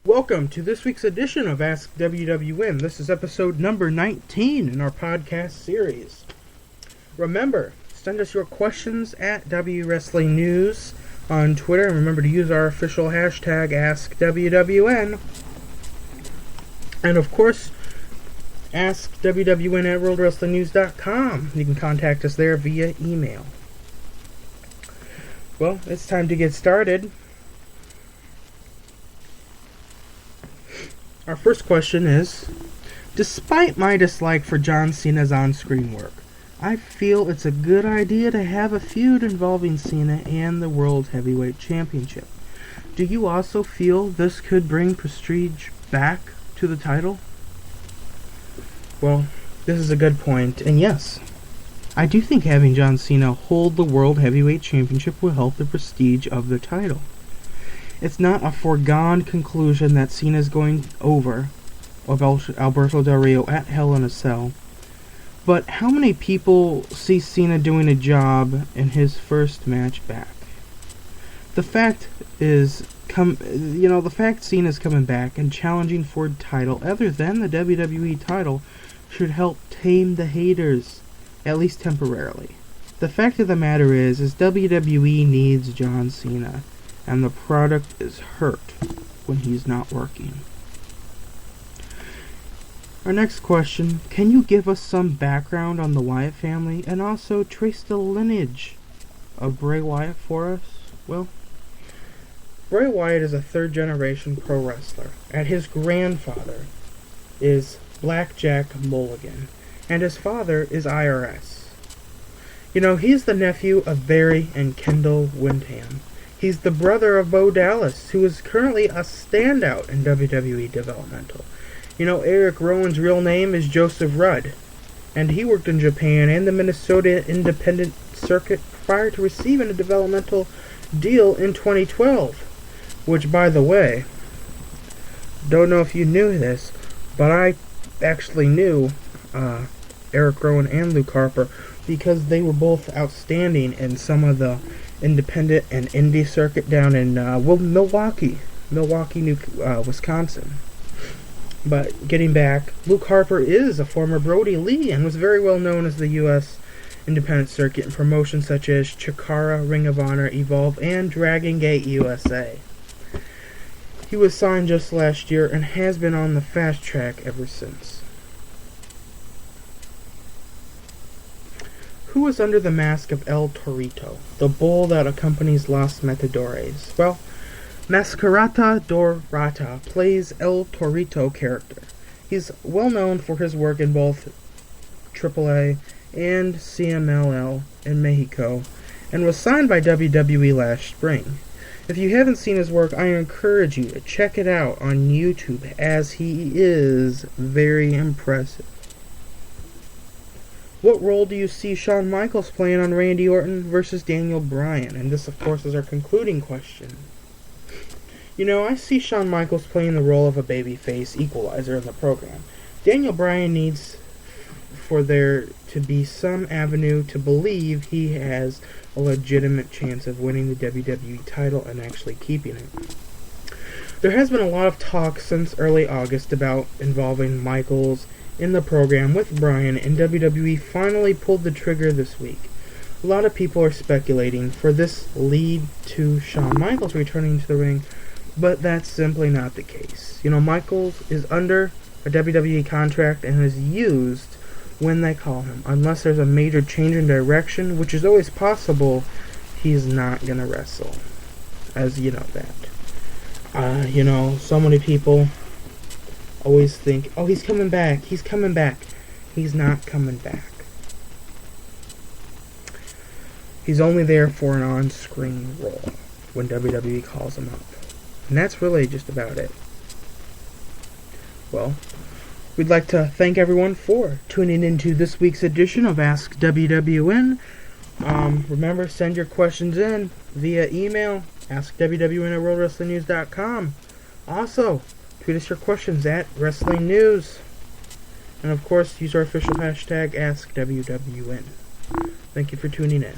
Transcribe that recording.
Welcome to this week's edition of Ask WWN. This is episode number 19 in our podcast series. Remember, send us your questions at W Wrestling News on Twitter, and remember to use our official hashtag AskWWN. And of course, ask WWN at WorldWrestlingNews.com. You can contact us there via email. Well, it's time to get started. Our first question is, despite my dislike for John Cena's on-screen work, I feel it's a good idea to have a feud involving Cena and the World Heavyweight Championship. Do you also feel this could bring prestige back to the title? Well, this is a good point, and yes, I do think having John Cena hold the World Heavyweight Championship will help the prestige of the title. It's not a foregone conclusion that Cena's going over Alberto Del Rio at Hell in a Cell. But how many people see Cena doing a job in his first match back? The fact Cena's coming back and challenging for a title other than the WWE title should help tame the haters, at least temporarily. The fact of the matter is WWE needs John Cena, and the product is hurt when he's not working. Our next question, can you give us some background on the Wyatt family and also trace the lineage of Bray Wyatt for us? Well, Bray Wyatt is a third-generation pro wrestler, and his grandfather is Blackjack Mulligan, and his father is IRS. He's the nephew of Barry and Kendall Windham. He's the brother of Bo Dallas, who is currently a standout in WWE developmental. Eric Rowan's real name is Joseph Rudd, and he worked in Japan and the Minnesota independent circuit prior to receiving a developmental deal in 2012. Which, by the way, don't know if you knew this, but I actually knew Eric Rowan and Luke Harper because they were both outstanding in some of the independent and indie circuit down in Milwaukee, Wisconsin. But getting back, Luke Harper is a former Brody Lee and was very well known as the U.S. independent circuit in promotions such as Chikara, Ring of Honor, Evolve, and Dragon Gate USA. He was signed just last year and has been on the fast track ever since. Who is under the mask of El Torito, the bull that accompanies Los Matadores? Well, Mascarata Dorata plays El Torito character. He's well known for his work in both AAA and CMLL in Mexico, and was signed by WWE last spring. If you haven't seen his work, I encourage you to check it out on YouTube, as he is very impressive. What role do you see Shawn Michaels playing on Randy Orton versus Daniel Bryan? And this, of course, is our concluding question. I see Shawn Michaels playing the role of a babyface equalizer in the program. Daniel Bryan needs for there to be some avenue to believe he has a legitimate chance of winning the WWE title and actually keeping it. There has been a lot of talk since early August about involving Michaels in the program with Bryan, and WWE finally pulled the trigger this week. A lot of people are speculating for this lead to Shawn Michaels returning to the ring, but that's simply not the case. Michaels is under a WWE contract and is used when they call him. Unless there's a major change in direction, which is always possible, he's not going to wrestle. As you know that. So many people always think, oh, he's coming back. He's not coming back. He's only there for an on-screen role when WWE calls him up. And that's really just about it. Well, we'd like to thank everyone for tuning into this week's edition of Ask WWN. Remember, send your questions in via email, askwwn at worldwrestlingnews.com. Also, tweet us your questions at Wrestling News. And of course, use our official hashtag AskWWN. Thank you for tuning in.